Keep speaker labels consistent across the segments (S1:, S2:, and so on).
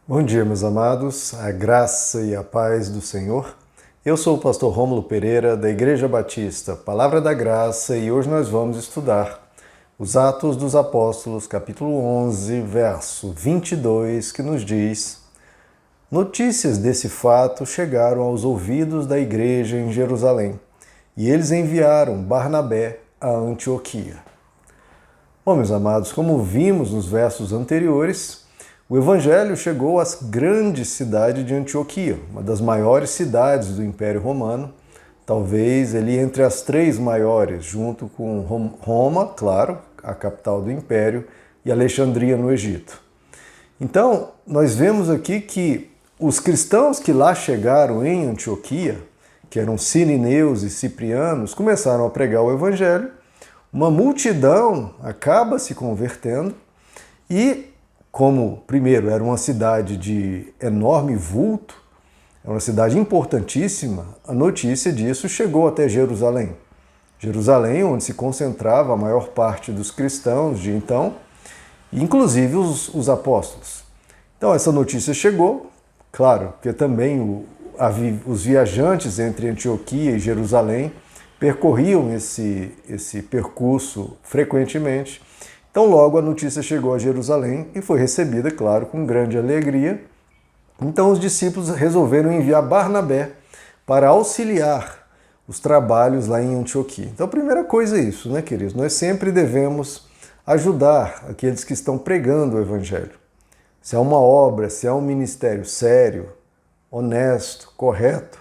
S1: Bom dia, meus amados, a graça e a paz do Senhor. Eu sou o pastor Rômulo Pereira, da Igreja Batista Palavra da Graça, e hoje nós vamos estudar os Atos dos Apóstolos, capítulo 11, verso 22, que nos diz: Notícias desse fato chegaram aos ouvidos da igreja em Jerusalém, e eles enviaram Barnabé a Antioquia. Bom, meus amados, como vimos nos versos anteriores, o Evangelho chegou à grande cidade de Antioquia, uma das maiores cidades do Império Romano, talvez ele entre as três maiores, junto com Roma, claro, a capital do Império, e Alexandria no Egito. Então, nós vemos aqui que os cristãos que lá chegaram em Antioquia, que eram sirineus e ciprianos, começaram a pregar o Evangelho, uma multidão acaba se convertendo e, como, primeiro, era uma cidade de enorme vulto, é uma cidade importantíssima, a notícia disso chegou até Jerusalém. Jerusalém, onde se concentrava a maior parte dos cristãos de então, inclusive os apóstolos. Então essa notícia chegou, claro, que também os viajantes entre Antioquia e Jerusalém percorriam esse percurso frequentemente. Então logo a notícia chegou a Jerusalém e foi recebida, claro, com grande alegria. Então os discípulos resolveram enviar Barnabé para auxiliar os trabalhos lá em Antioquia. Então a primeira coisa é isso, né, queridos? Nós sempre devemos ajudar aqueles que estão pregando o Evangelho. Se é uma obra, se é um ministério sério, honesto, correto,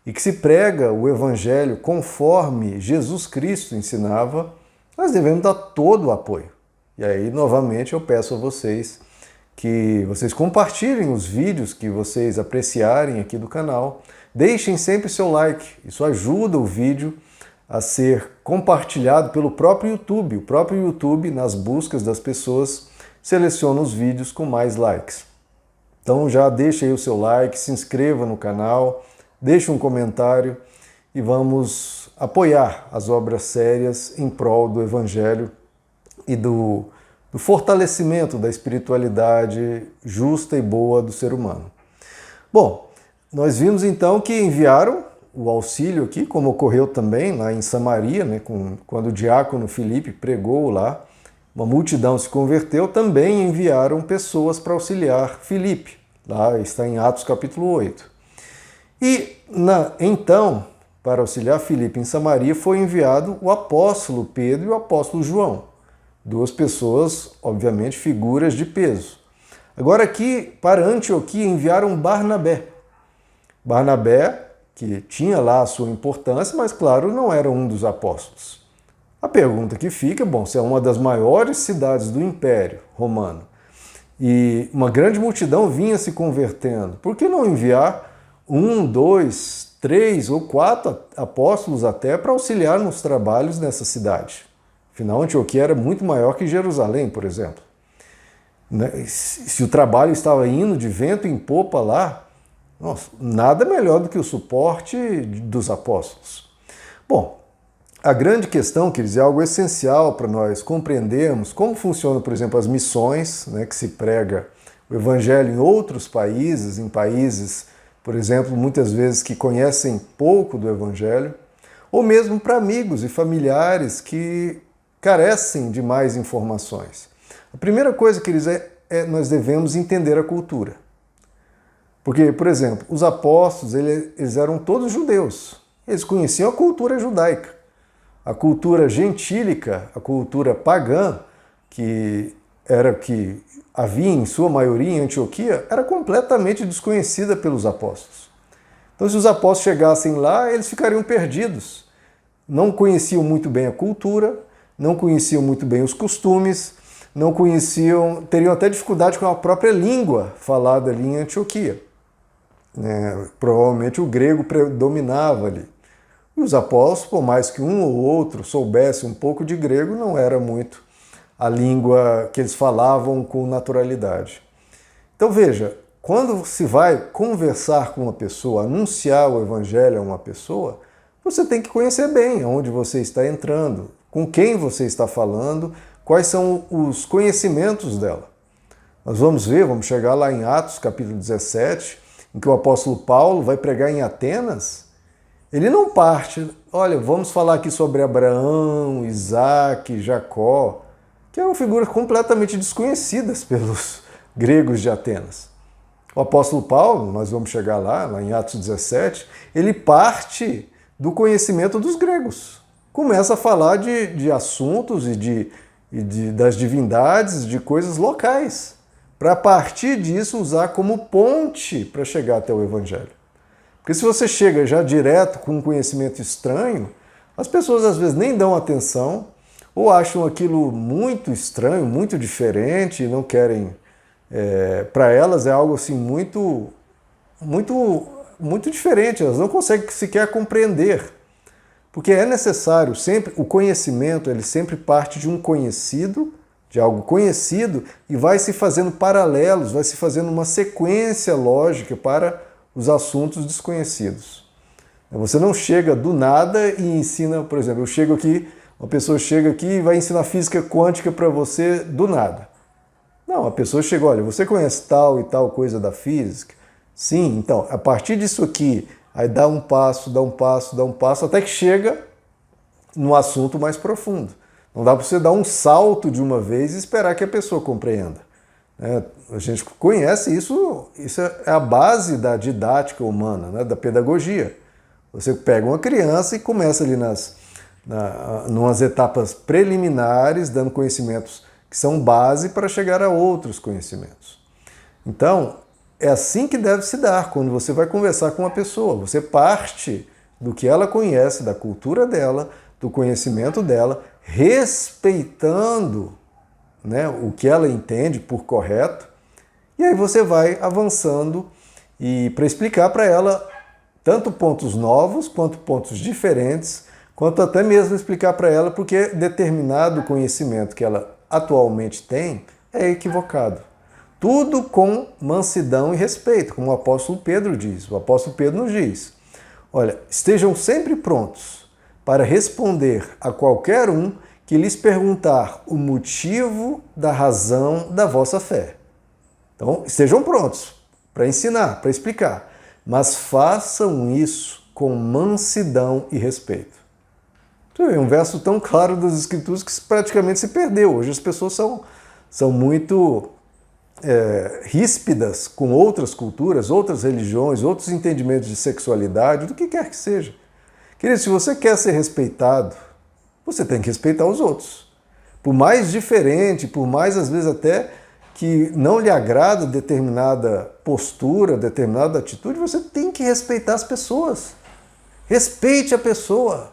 S1: e que se prega o Evangelho conforme Jesus Cristo ensinava, nós devemos dar todo o apoio. E aí, novamente, eu peço a vocês que vocês compartilhem os vídeos que vocês apreciarem aqui do canal. Deixem sempre seu like, isso ajuda o vídeo a ser compartilhado pelo próprio YouTube. O próprio YouTube, nas buscas das pessoas, seleciona os vídeos com mais likes. Então já deixe aí o seu like, se inscreva no canal, deixe um comentário e vamos apoiar as obras sérias em prol do Evangelho e do fortalecimento da espiritualidade justa e boa do ser humano. Bom, nós vimos então que enviaram o auxílio aqui, como ocorreu também lá em Samaria, né, quando o diácono Filipe pregou lá, uma multidão se converteu, também enviaram pessoas para auxiliar Filipe. Lá está em Atos capítulo 8. E então, para auxiliar Filipe em Samaria, foi enviado o apóstolo Pedro e o apóstolo João. Duas pessoas, obviamente, figuras de peso. Agora aqui, para Antioquia, enviaram Barnabé. Barnabé, que tinha lá a sua importância, mas, claro, não era um dos apóstolos. A pergunta que fica, bom, se é uma das maiores cidades do Império Romano e uma grande multidão vinha se convertendo, por que não enviar 1, 2, 3 ou 4 apóstolos até para auxiliar nos trabalhos nessa cidade? Afinal, Antioquia era muito maior que Jerusalém, por exemplo. Se o trabalho estava indo de vento em popa lá, nossa, nada melhor do que o suporte dos apóstolos. Bom, a grande questão, quer dizer, algo essencial para nós compreendermos como funcionam, por exemplo, as missões, né, que se prega o Evangelho em outros países, em países, por exemplo, muitas vezes que conhecem pouco do Evangelho, ou mesmo para amigos e familiares que carecem de mais informações. A primeira coisa, quer dizer, nós devemos entender a cultura. Porque, por exemplo, os apóstolos, eles eram todos judeus. Eles conheciam a cultura judaica. A cultura gentílica, a cultura pagã, que havia em sua maioria em Antioquia, era completamente desconhecida pelos apóstolos. Então, se os apóstolos chegassem lá, eles ficariam perdidos. Não conheciam muito bem a cultura, não conheciam muito bem os costumes, não conheciam, teriam até dificuldade com a própria língua falada ali em Antioquia. Provavelmente o grego predominava ali. E os apóstolos, por mais que um ou outro soubesse um pouco de grego, não era muito a língua que eles falavam com naturalidade. Então veja, quando se vai conversar com uma pessoa, anunciar o Evangelho a uma pessoa, você tem que conhecer bem aonde você está entrando, com quem você está falando, quais são os conhecimentos dela. Nós vamos ver, vamos chegar lá em Atos capítulo 17, em que o apóstolo Paulo vai pregar em Atenas. Ele não parte, olha, vamos falar aqui sobre Abraão, Isaac, Jacó, que eram figuras completamente desconhecidas pelos gregos de Atenas. O apóstolo Paulo, nós vamos chegar lá em Atos 17, ele parte do conhecimento dos gregos. Começa a falar de assuntos das divindades, de coisas locais, para a partir disso usar como ponte para chegar até o Evangelho. Porque se você chega já direto com um conhecimento estranho, as pessoas às vezes nem dão atenção ou acham aquilo muito estranho, muito diferente e não querem... para elas é algo assim muito diferente, elas não conseguem sequer compreender. Porque é necessário sempre, o conhecimento, ele sempre parte de um conhecido, de algo conhecido, e vai se fazendo paralelos, vai se fazendo uma sequência lógica para os assuntos desconhecidos. Você não chega do nada e ensina, por exemplo, uma pessoa chega aqui e vai ensinar física quântica para você do nada. Não, a pessoa chega, olha, você conhece tal e tal coisa da física? Sim, então, a partir disso aqui, aí dá um passo, até que chega no assunto mais profundo. Não dá para você dar um salto de uma vez e esperar que a pessoa compreenda. A gente conhece isso é a base da didática humana, né, da pedagogia. Você pega uma criança e começa ali numas etapas preliminares, dando conhecimentos que são base para chegar a outros conhecimentos. Então, é assim que deve se dar quando você vai conversar com uma pessoa. Você parte do que ela conhece, da cultura dela, do conhecimento dela, respeitando, né, o que ela entende por correto, e aí você vai avançando e para explicar para ela tanto pontos novos quanto pontos diferentes, quanto até mesmo explicar para ela porque determinado conhecimento que ela atualmente tem é equivocado. Tudo com mansidão e respeito, como o apóstolo Pedro diz. O apóstolo Pedro nos diz, olha, estejam sempre prontos para responder a qualquer um que lhes perguntar o motivo da razão da vossa fé. Então, estejam prontos para ensinar, para explicar, mas façam isso com mansidão e respeito. É um verso tão claro das Escrituras que praticamente se perdeu. Hoje as pessoas são muito ríspidas com outras culturas, outras religiões, outros entendimentos de sexualidade, do que quer que seja. Querido, se você quer ser respeitado, você tem que respeitar os outros. Por mais diferente, por mais às vezes até que não lhe agrada determinada postura, determinada atitude, você tem que respeitar as pessoas. Respeite a pessoa.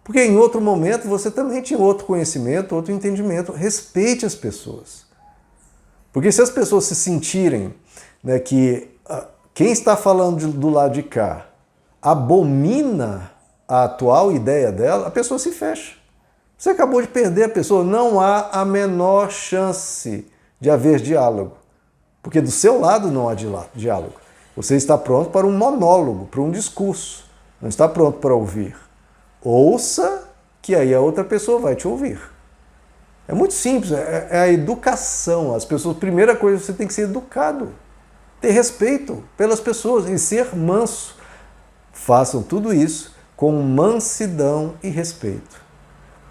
S1: Porque em outro momento você também tinha outro conhecimento, outro entendimento. Respeite as pessoas. Porque se as pessoas se sentirem, né, que quem está falando do lado de cá abomina a atual ideia dela, a pessoa se fecha. Você acabou de perder a pessoa. Não há a menor chance de haver diálogo. Porque do seu lado não há diálogo. Você está pronto para um monólogo, para um discurso. Não está pronto para ouvir. Ouça, que aí a outra pessoa vai te ouvir. É muito simples, é a educação. As pessoas, primeira coisa, você tem que ser educado. Ter respeito pelas pessoas e ser manso. Façam tudo isso com mansidão e respeito.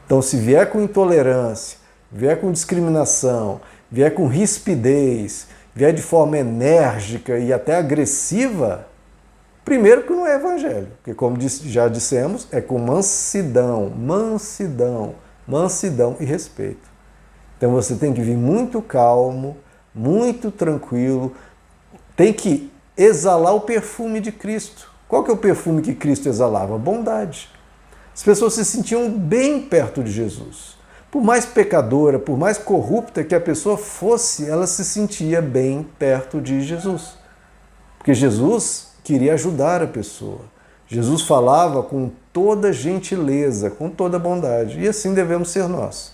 S1: Então, se vier com intolerância, vier com discriminação, vier com rispidez, vier de forma enérgica e até agressiva, primeiro que não é evangelho, porque como já dissemos, é com mansidão e respeito. Então você tem que vir muito calmo, muito tranquilo, tem que exalar o perfume de Cristo. Qual que é o perfume que Cristo exalava? Bondade. As pessoas se sentiam bem perto de Jesus. Por mais pecadora, por mais corrupta que a pessoa fosse, ela se sentia bem perto de Jesus. Porque Jesus queria ajudar a pessoa. Jesus falava com toda gentileza, com toda bondade. E assim devemos ser nós.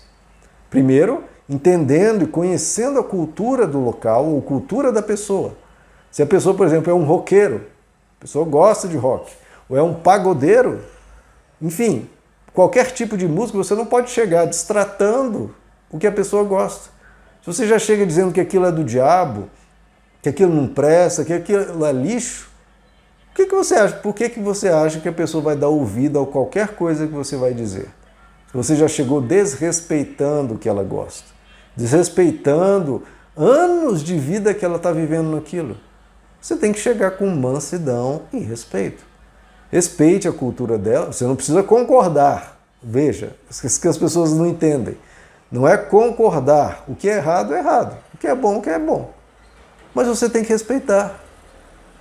S1: Primeiro, entendendo e conhecendo a cultura do local ou cultura da pessoa. Se a pessoa, por exemplo, é um roqueiro, a pessoa gosta de rock, ou é um pagodeiro, enfim, qualquer tipo de música, você não pode chegar destratando o que a pessoa gosta. Se você já chega dizendo que aquilo é do diabo, que aquilo não presta, que aquilo é lixo, o que você acha? Por que você acha que a pessoa vai dar ouvido a qualquer coisa que você vai dizer? Você já chegou desrespeitando o que ela gosta, desrespeitando anos de vida que ela está vivendo naquilo. Você tem que chegar com mansidão e respeito. Respeite a cultura dela, você não precisa concordar. Veja, isso que as pessoas não entendem. Não é concordar. O que é errado, o que é bom. Mas você tem que respeitar.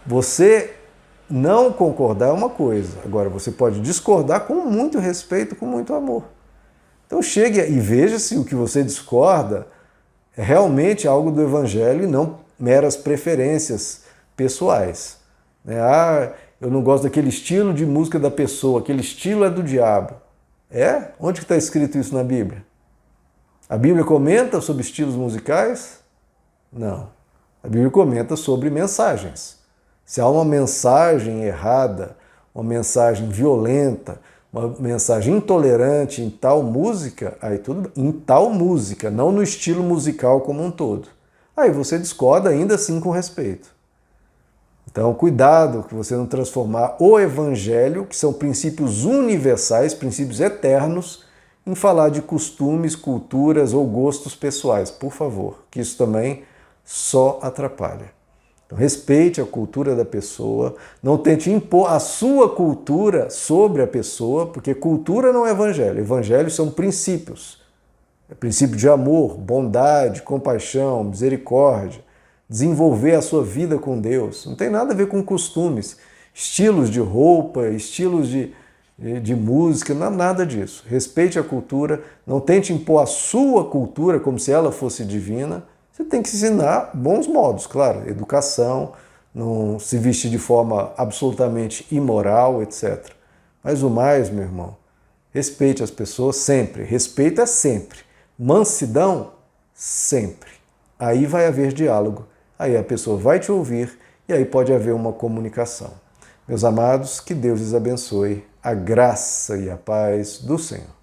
S1: Você não concordar é uma coisa. Agora, você pode discordar com muito respeito, com muito amor. Então chegue e veja se o que você discorda é realmente algo do Evangelho e não meras preferências pessoais. Eu não gosto daquele estilo de música da pessoa, aquele estilo é do diabo. É? Onde está escrito isso na Bíblia? A Bíblia comenta sobre estilos musicais? Não. A Bíblia comenta sobre mensagens. Se há uma mensagem errada, uma mensagem violenta, uma mensagem intolerante em tal música, aí tudo bem. Em tal música, não no estilo musical como um todo. Aí você discorda ainda assim com respeito. Então, cuidado que você não transformar o Evangelho, que são princípios universais, princípios eternos, em falar de costumes, culturas ou gostos pessoais. Por favor, que isso também só atrapalha. Então, respeite a cultura da pessoa, não tente impor a sua cultura sobre a pessoa, porque cultura não é evangelho. Evangelho são princípios. É princípio de amor, bondade, compaixão, misericórdia, desenvolver a sua vida com Deus. Não tem nada a ver com costumes, estilos de roupa, estilos de música, não é nada disso. Respeite a cultura, não tente impor a sua cultura como se ela fosse divina. Você tem que ensinar bons modos, claro, educação, não se vestir de forma absolutamente imoral, etc. Mas o mais, meu irmão, respeite as pessoas sempre. Respeito é sempre. Mansidão, sempre. Aí vai haver diálogo, aí a pessoa vai te ouvir e aí pode haver uma comunicação. Meus amados, que Deus lhes abençoe, a graça e a paz do Senhor.